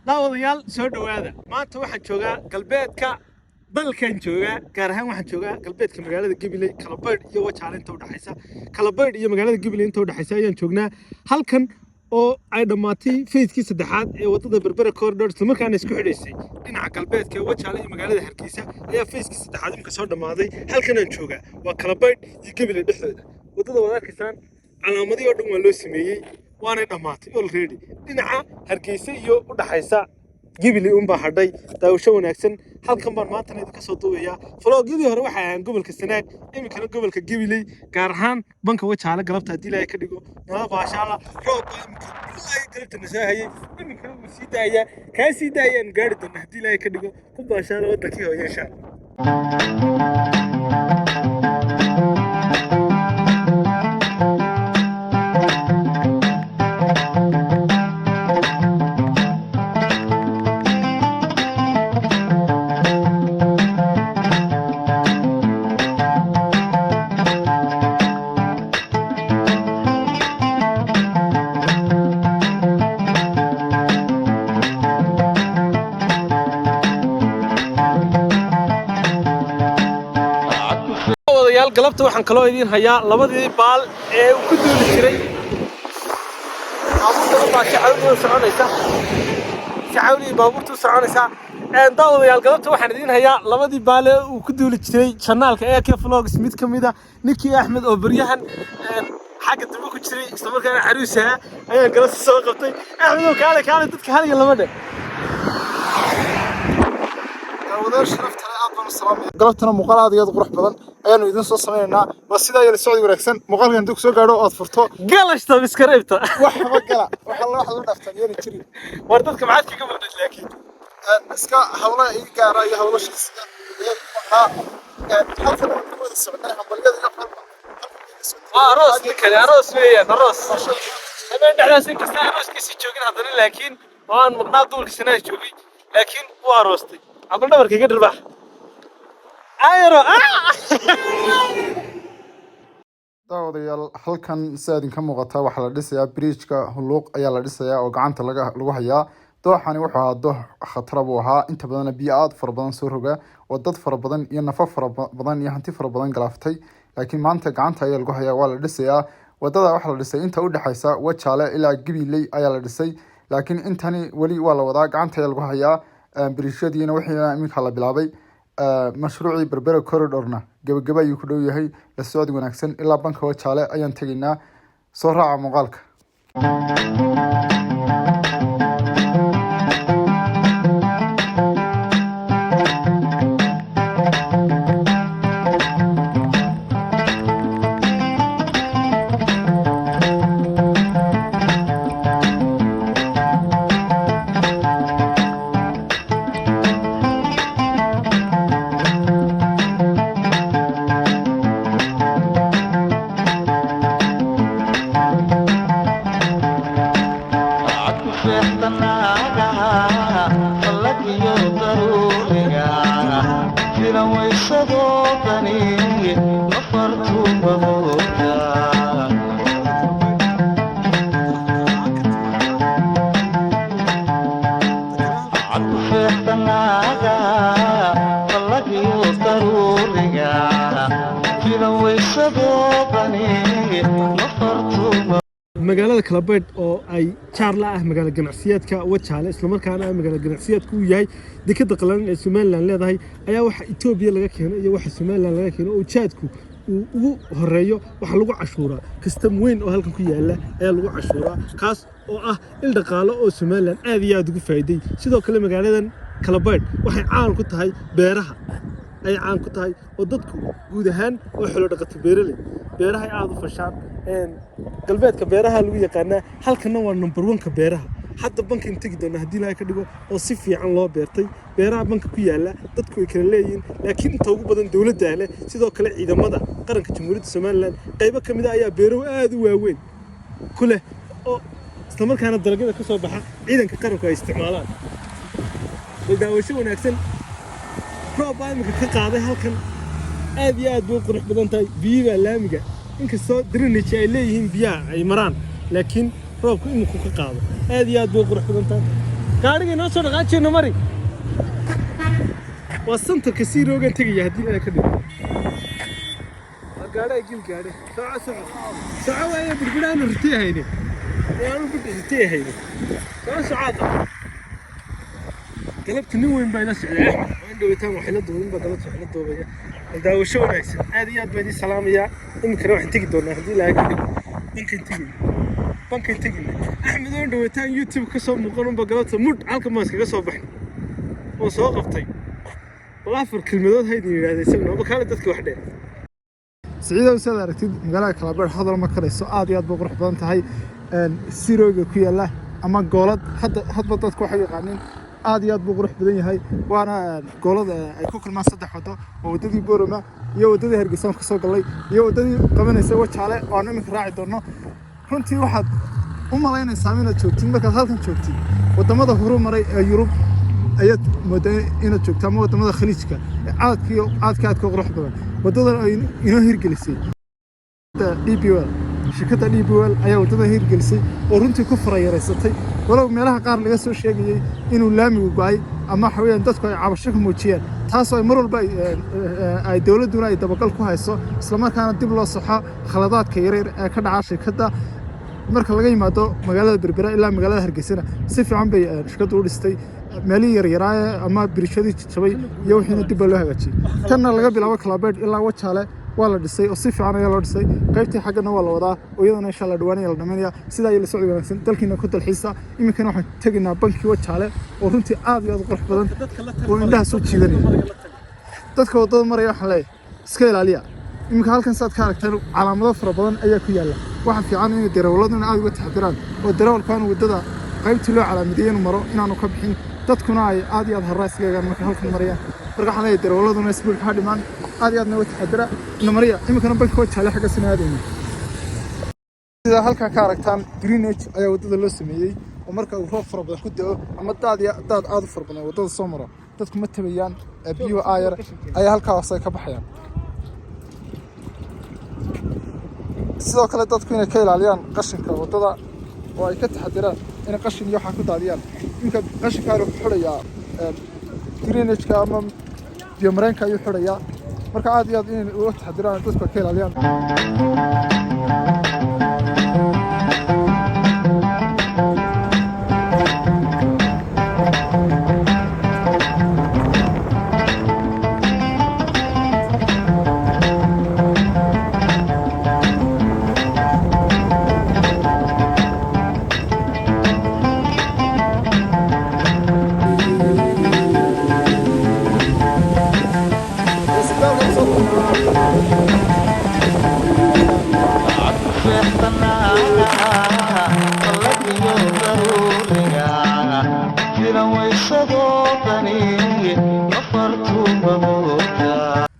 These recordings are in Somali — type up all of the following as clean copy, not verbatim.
daawadayaal soo dhawaada maanta waxaan joogaa galbeedka dalkan joogaa gaar ahaan waxaan joogaa galbeedka magaalada Gabiley Kalabaydh iyo Wajaale inta u dhaxaysa Kalabaydh iyo magaalada Gabiley inta u dhaxaysa ayaan joognaa halkan oo ay dhamaatay feedkii saddexaad ee wadada Berbera corridor isla markaana isku xidhaysay dhinaca galbeedka Wajaale iyo magaalada Hargeysa ayaa feedkii saddexaad imka soo dhamaaday halkan aan joogaa waa Kalabaydh iyo Gabiley dhexdooda wadada wada arkaysan calaamadii oo dhan waa loo sameeyay waana dhamaatay already dhinaca Hargeysa iyo u dhaxaysa Gabiley baa hadhay daawasho wanaagsan halkan baan maanta idinka soo duubayaa vlogyadii hore waxa aan gobolka Sanaag imikana gobolka Gabiley gaar ahaan banka Wajaale galabta hadii la ka dhigo nala baashaala roob ay galabta nasahayay imikana uu sii daaya ka sii daayaan gaari doona hadii la ka dhigo ku baashaala wadankii hooyo insha galabta waxaan kaloo idin hayaa labadii baal ee uu ku duuli jiray baabuurta shacabku soconaysa shacabku baabuurtu soconaysa daawadayaal galabta waxaan idin hayaa labadii baal ee uu ku duuli jiray channelka AK Vlogs mid kamid ah Niki Axmed oo baryahan xagga dib ku jiray isla markaana caruusa ayaan galabta soo qabtay Axmed oo kaale dadka hal iyo labada wadaar sharafta galabtana muuqaal aad iyo aad qurux badan ayaanu idin soo sameeynaa waa sida ay socod wanaagsan muuqaalkan intuu soo gaadho oo furto galashta biskareebta waxba gala waxa la dhaaftan yar jiri war dadka maxaad kaga maqnay laakiin iska hawla ay gaara iyo hawlo shaqsiga halkan ku wada socday hambaliyada iyo qalba aroos kale aroos weeyaan aroos habeen dhaxdaas in kasta arooskiisa joogin haddana laakiin waan maqnaa duulka Sanaag joogay laakiin waa aroostay abal dhabarkayga dhirbax ayro daawadayaal halkan saadin ka muuqata waxa la dhisayaa bridge-ka huluuq ayaa la dhisayaa oo gacanta lagu hayaa dooxani wuxuu ahaa doox khatar buu ahaa inta badan biyo aad fara badan soo roga oo dad fara badan iyo nafaf fara badan iyo hanti fara badan galaaftay laakiin maanta gacanta ayaa lagu hayaa waa la dhisayaa wadada waxa la dhisay inta u dhaxaysa Wajaale ilaa Gabiley ayaa la dhisay laakiin intani wali waa la wadaa gacanta ayaa lagu hayaa bridge-yadiina wixii iminka la bilaabay mashruucii Berbera corridorna gabagaba ayuu ku dhow yahay la socod wanaagsan ilaa banka Wajaale ayaan tageynaa soo raaca muuqaalka magaalada Kalabaydh oo ay Charla ah magaalada ganacsiyeedka Wajaale isla markaana magaalada ganacsiyeedku uu yahay dekada qalan ee Soomaaliland leedahay ayaa waxa Itoobiya laga keenay iyo waxa Soomaaliland laga keenay oo jaadku uu ugu horeeyo waxa lagu cashuuraa custom weyn oo halkan ku yaala ayaa lagu cashuuraa kaas oo ah il dhaqaale oo Soomaaliland aad iyo aad ugu faa'iiday sidoo kale magaaladan Kalabaydh waxay caan ku tahay beeraha ay caan ku tahay oo dadku guud ahaan oo xilo dhaqato beeraley beeraha aad u fashaan galbeedka beeraha lagu yaqaan halkana waa number 1 ka beeraha hadda banka intigi doona hadii la ka dhigo oo si fiican loo beertay beeraha banka ku yaala dadku ay kala leeyihiin laakiin inta ugu badan dawladda leh sidoo kale ciidamada qaranka Jamhuuriyadda Soomaaliland qaybo kamid ah ayaa beero aad u waaweyn kule oo isla markaana dalagyada ka soo baxa ciidanka qaranku ay isticmaalaan daawasho wanaagsan roob ay ka qaaday halkan aad iyo aad buu qurux badan tahay biyaha laamiga inkastoo drainage ay leeyihiin biyaha ay maraan laakiin roobku inuu ka qaado aad iyo aad buu qurux badan tahay gaariga inoo soo dhaqaajiyno mari waa santa kasiiroogan tegaya haddii ay ka dhigo waa gaadhay gil gaadhay saaca waaye birbiraanu ritay hayne waanu ritay hayne soo saacada galabta nin weyn baa ila socday waan dhawitaan waxay la doodin baa galabta waxay la doobaya daawasho wanaagsan aad iyo aad baan idin salaamayaa iminkana waxaan tegi doonaa haddii ilaahay ka dhigo bankan tegin axmed oo dhawitaan youtube ka soo muuqan unba galabta mudh halka maas kaga soo baxay oo soo qabtay afar kelmadood haydin yidhaahday isaguna ama kaale dadka wax dheer siciidow sidaad aragtid magaalada Kalabeer hadal ma karayso aad iyo aad bay qurux badan tahay sirooga ku yaala ama goolad hadba dadku waxay yaqaaniin aad iyo aad buu qurux badan yahay waana goolada ay ku kulmaan saddex wado oo wadadii Boorama iyo wadadii Hargeysa ka soo galay iyo wadadii qabanaysa Wajaale oo aan imika raaci doono runtii waxaad u malaynaysaa inaad joogtid markaad halkan joogtid wadamada horumaray ee Yurub ayaad moodaa inaad joogto ama wadamada khaliijka aadka qurux badan wadadan ay inoo hirgelisay DPWL shirkadda DPWL ayaa wadadan hirgelisay oo runtii ku farayareysatay walow meelaha qaar laga soo sheegayay inuu laamigu go'ay ama xawayaan dadku ay cabasho ka muujiyeen taasoo mar walba ay dawladuna ay dabagal ku hayso isla markaana dib loo saxo khaladaadka yaryar ee ka dhaca shirkadda marka laga yimaado magaalada Berbera ilaa magaalada Hargeysa si fiican bay shirkaddu u dhistay meelii yaryar ama birishadii jabay iyo wixii dib loo hagaajiyay tanna laga bilaabo Kalabeer ilaa Wajaale waa la dhisay oo si fiican ayaa loo dhisay qaybtii xaggana waa la wadaa oo iyadana insha Allah dhawaanaya la dhameeyaa sida ay la socod wanaagsan dalkiina ku dalxiisa iminkana waxaan tagnaa bankii Wajaale oo runtii aad iyo aad qurux badan oo indhaha soo jiidanaya dadka wadada maraya waxa leeyahay iska ilaaliya iminka halkan saad ka aragtaan calaamado fara badan ayaa ku yaala waxa fiican in darawladuna aad uga taxadiraan oo darawalkan wadada qaybtii loo calaamadeeyay inuu maro inaanu ka bixin dadkuna ay aad iyo aad harraysiga marka halkan marayaan marka waxaan leeyahay darawladuna isbuuc ka dhiman aad iyo aadna uga taxadira in mariya iminkana banka Wajaale xagga sinaadayna sida halka ka aragtaan drainage ayaa wadada loo sameeyay oo marka uu roob fara badan ku da'o ama daad aad u fara badan wadada soo maro dadku ma tabayaan biyo aayar ayaa halkaas ka baxayaan sidoo kale dadku inay ka ilaaliyaan qashinka wadada oo ay ka taxadiraan in qashin iyo waxa ku daadiyaan inka qashinka loo xulayaa drainage-ka ama biyo mareenka ayuu xulayaa marka aad iyo aad in uga taxadiraan dadku ka ilaaliyaan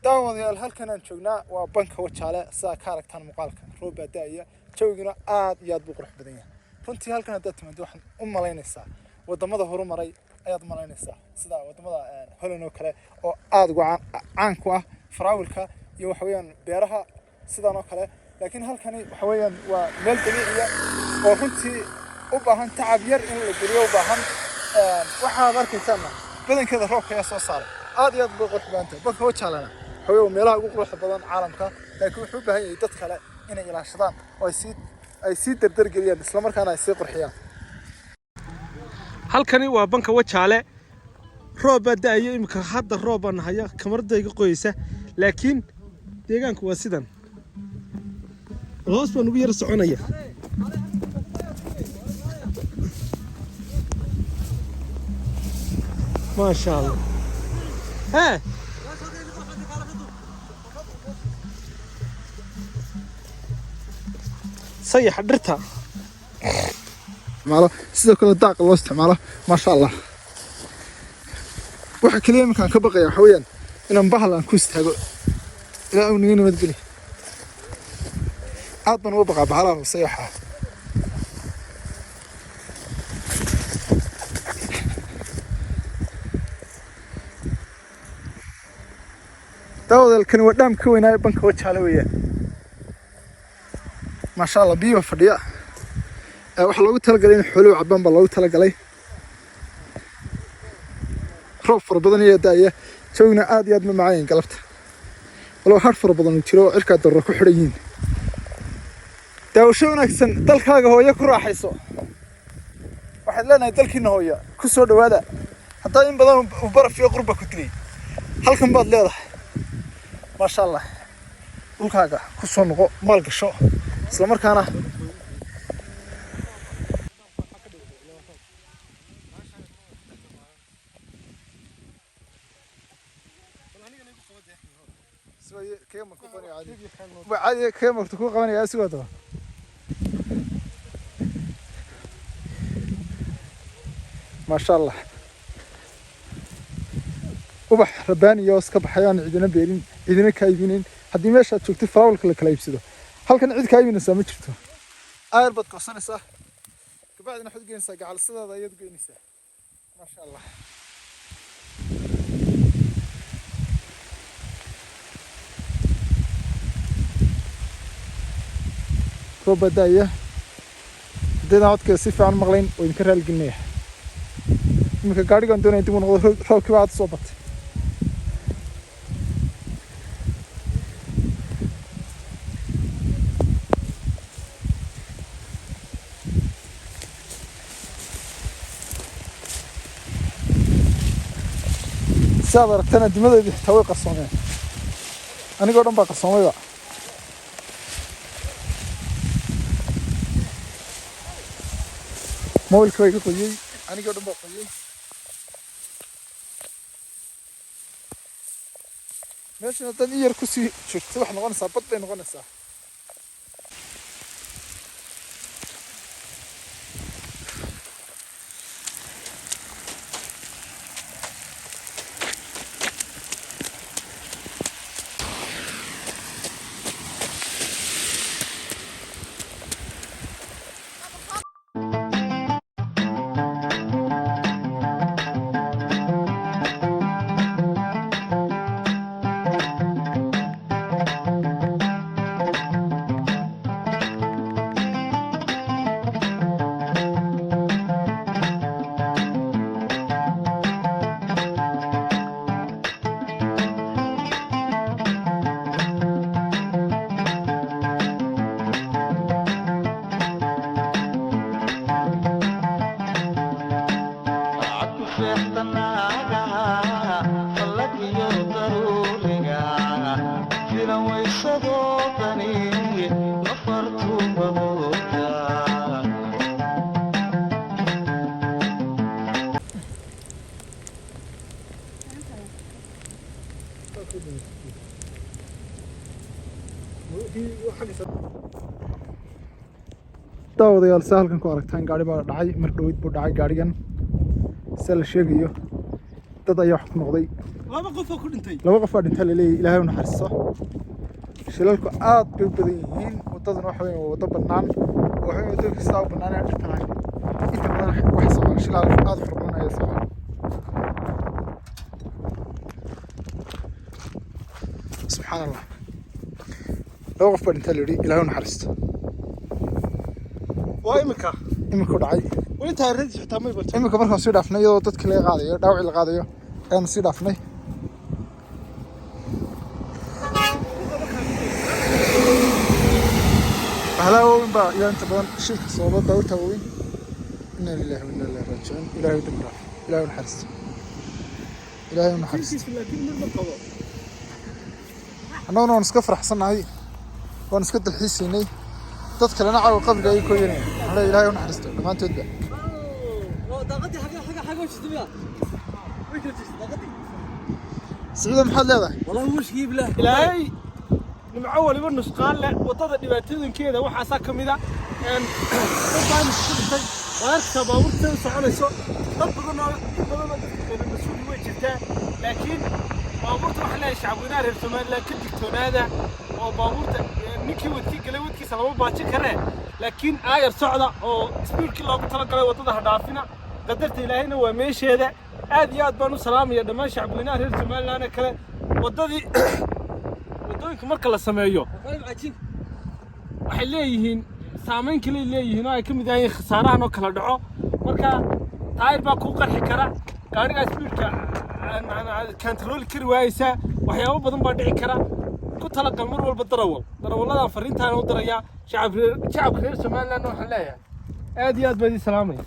daawadayaal halkan aan joognaa waa banka Wajaale sida ka aragtaan muuqaalka roob baadaaya joogina aad iyo aad buu qurux badan yahay runtii halkan aad timaado waxaan u malaynaysaa wadamada horumaray ayaad malaynaysaa sida wadamada Holland oo kale oo aad uga caan ku ah faraawilka iyo waxa weeyaan beeraha sidaan oo kale laakiin halkani waxa weeyaan waa meel dabiici ah oo runtii u baahan tacab yar in la geliyo u baahan waxaad arkaysaa badankeeda roobka ayaa soo saaray aad iyo aad buu qurux badan tahay banka Wajaale هو meelaha ugu quruxda badan caalamka laakiin wuxuu u baahan yahay dad kale inay ilaashadaan oo ay si dardar geliyaan isla markaana ay si qurxiyaan halkani waa banka Wajaale roob badaaya imika hadda roob aan haya kamarada qoysa laakiin deegaanku waa sidan hoos baan ugu yar soconaya ما شاء الله ها صيح درتها ماله sidoo kale daaq loo isticmaalo ma sha Allah waxa kaliya markaan ka baqayaa xawayaan inaan bahlan ku istaago ilaa uu niyad nabad geli aad baan uga baqaa bahalaha sayaxa dawdalkan waa dhaam ka weynaa banka Wajaale weeyaan ما شاء الله بيو فديا waxa loogu talagalay in xoolo cabban baa loogu talagalay roob fara badan iyo daaya joogna aad iyo aad ma macaan galabta walaal har fara badan jiro cirka darro ku xidhan yihiin daawasho wanaagsan dalkaaga hooyo ku raaxayso waxaad leenahay dalkiina hooyo ku soo dhawaada haddaa in badan u baraf iyo qurba ku dilay halkan baad leedahay maasha allah dhulkaaga ku soo noqo maal gasho isla markaana عادي كم وقت تكون قوانين يا سوى ترى ما شاء الله وبح رباني يوس كب حيان عيدنا بيرين عيدنا كايبينين حدي ماشي تشوف فراول كل كلايبسدو هل كان عيد كايبين سامي جرتو اير بد قصنيسا كبعدنا حد جينسا قال سدا يد جينسا ما شاء الله روب بداية بدينا عاد كسيف عن مغلين وينكرها الجنيه ممكن قاعد يقولون أنتم نقول روب كبعد صوبت سافر تنا دمده توي قصومين أنا قاعد أبغى قصومي بقى مول كوي كوي أنا قاعد أبغى كوي ماشي نتاني يركسي شو تروح نغنسا بطل نغنسا daawadayaal halkan ku aragtaan gaari baa dhacay mar dhawid buu dhacay gaarigan sala sheegayo dad ayaa wax ku noqday laba qof oo dhintay la leeyahay ilaahay u naxariisto shilalku aad bay u badan yihiin wadadana waxa weeye wado bannaan waxa weeye wadada kasta oo bannaan ay dhirtaan inta badan wax soo shilal aad fara badan ayaa soo subxaanallah laba qof baa dhintay la yidhi ilaahay u naxariisto وإمك دعي وأنت هرد حتى ما يبغى إمك مرة نصير دفني يو تدخل قاضي داوي القاضي أنا نصير دفني هلا وين بقى إذا أنت بقى شيل صوبة داوي توين إنا لله وإنا إليه راجعون إلهي دمره إلهي ونحرس إلهي ونحرس أنا نسكفر حسن هاي ونسكت الحسيني dadka lana caaw qabriga ay kooyeen hada ilaahay u naxariisto dhamaantoodba daqadi xaga wajdiya daqadi sida maxaad leedahay wallahi washkii bilaa ilaahay nimco waliba nusqaan leh wadada dhibaatooyinkeeda waxa kamida dadaan shaqay waarta baabuurta soconayso dad badan mas'uul way jirtaa laakiin baabuurta waxa la shacabweynaha reer Soomaaliya ka digtoonaada oo baabuurta ninkii wadkii galay wadkiisa lama baajin karee laakiin aayar socda oo isbiirkii loogu talagalay wadada hadhaafina qadarta ilaahayna waa meesheeda aad iyo aad baan u salaamaya dhammaan shacabweynaha reer Soomaaliya kale wadooyinka marka la sameeyo waxay leeyihiin saameyn kale leeyihiin oo ay ka mid yihiin khasaarahan oo kala dhaco marka taayir baa ku qarxi kara gaariga speedka control kari waaysa waxyaabo badan baa dhici kara ku talagal mar walba darawallada fariintaan u diraya shacabka reer Soomaaliland waxaan leeyahay aad iyo aad baan idin salaamay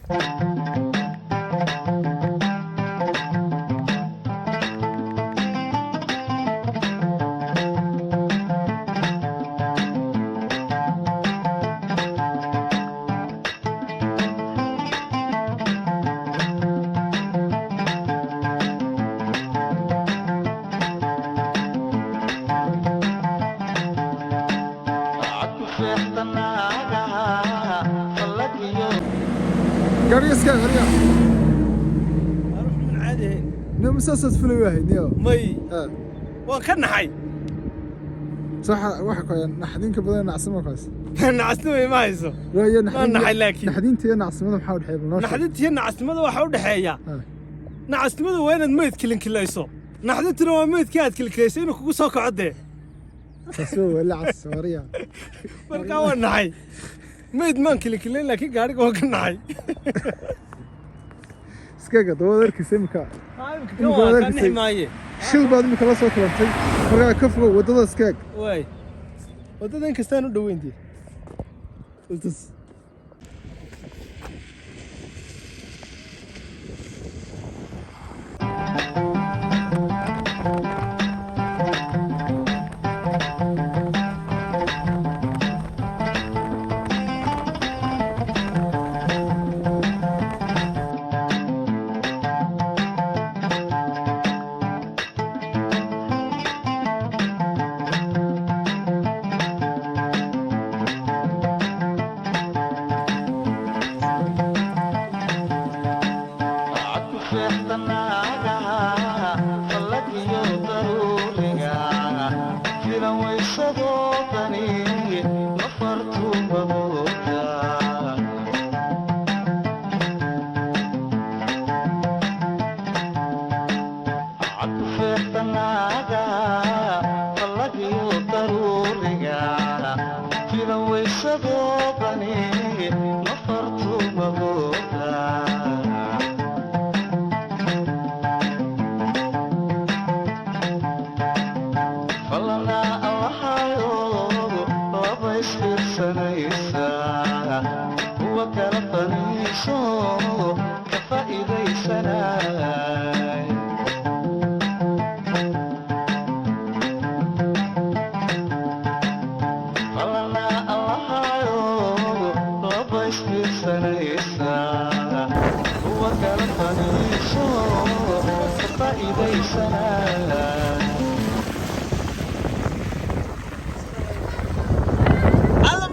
قاري اسكا غريا اروح من عادي نو مسلسل فيلم واحد نيو مي وكان حي صح واحد كان نحدين كبدنا نعصمه خاص نعصمه ما يسو وايا نحدين لكن نحدين تي نعصمه محاول حيل نحدين تي نعصمه waxa u dhaxeeya nacasnimadu waa inaad meed kilin kilayso naxdintuna waa meedkaad kilkilayso inuu kugu soo kacdo سوى ولا عصوريا marka waa naxay meed maan kilkilayn laakiin gaariga waa ka naxay iskaga doodarka simka waa kan maaye shil baad imika la soo kulantay markaa ka fogow wadada iskaag way wadadan kastaan u dhaweyntii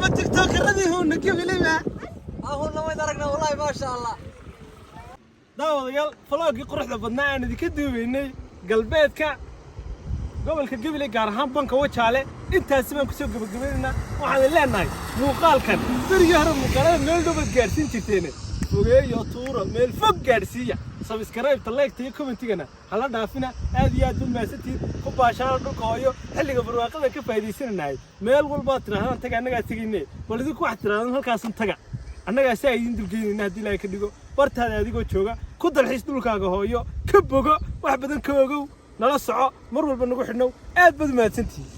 ما تيك توك الذي هو نكيف لما أهون لما يدركنا والله ما شاء الله داود فلوقي قرح لبنان دي كدوبيني قلبيتك قبل كقبلي قارهان بنك وجهاله انت سبب كسو قبلنا waxaan leenahay muuqaalkan dariga hore muuqaalada meel dhow gaarsiin jirteen fogeeyo tuuro meel fog gaarsiiya subscribe like iyo commentigana hala dhaafina aad iyo aad u maasantiin ku baashaan dhulka hooyo xilliga barwaaqada ka faa'iideysanay meel walba tiraahdan taga anaga taginay bal idinku wax tiraahdan halkaas taga annaga si ay idin dulgeynina hadii la ka dhigo bartaada adigoo jooga ku dalxiis dhulkaaga hooyo ka bogo wax badan ka ogow nala soco mar walba nagu xidhnow aad bad maasantii